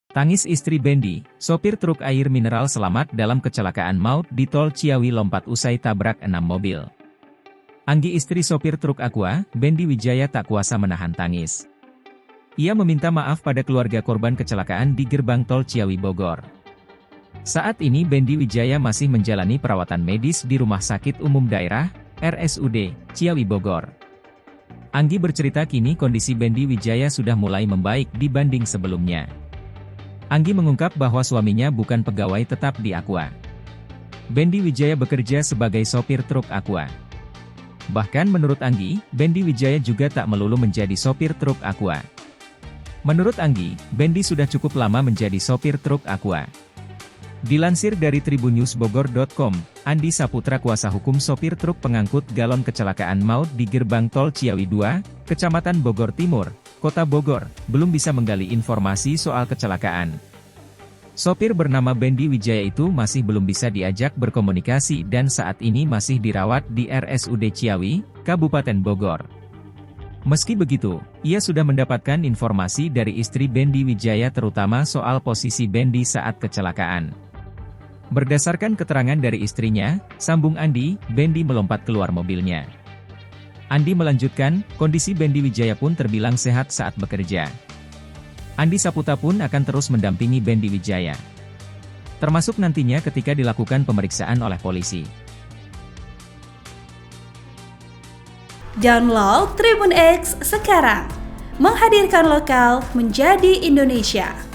Tangis istri Bendy, sopir truk air mineral selamat dalam kecelakaan maut di Tol Ciawi Lompat usai tabrak 6 mobil. Anggi istri sopir truk Aqua, Bendy Wijaya tak kuasa menahan tangis. Ia meminta maaf pada keluarga korban kecelakaan di gerbang Tol Ciawi Bogor. Saat ini Bendy Wijaya masih menjalani perawatan medis di Rumah Sakit Umum Daerah, RSUD, Ciawi Bogor. Anggi bercerita kini kondisi Bendy Wijaya sudah mulai membaik dibanding sebelumnya. Anggi mengungkap bahwa suaminya bukan pegawai tetap di Aqua. Bendy Wijaya bekerja sebagai sopir truk Aqua. Bahkan menurut Anggi, Bendy Wijaya juga tak melulu menjadi sopir truk Aqua. Menurut Anggi, Bendy sudah cukup lama menjadi sopir truk Aqua. Dilansir dari tribunnewsbogor.com, Andi Saputra kuasa hukum sopir truk pengangkut galon kecelakaan maut di gerbang Tol Ciawi 2, Kecamatan Bogor Timur, Kota Bogor, belum bisa menggali informasi soal kecelakaan. Sopir bernama Bendy Wijaya itu masih belum bisa diajak berkomunikasi dan saat ini masih dirawat di RSUD Ciawi, Kabupaten Bogor. Meski begitu, ia sudah mendapatkan informasi dari istri Bendy Wijaya terutama soal posisi Bendy saat kecelakaan. Berdasarkan keterangan dari istrinya, sambung Andi, Bendy melompat keluar mobilnya. Andi melanjutkan, kondisi Bendy Wijaya pun terbilang sehat saat bekerja. Andi Saputra pun akan terus mendampingi Bendy Wijaya. Termasuk nantinya ketika dilakukan pemeriksaan oleh polisi. Download Tribun X sekarang, menghadirkan lokal menjadi Indonesia.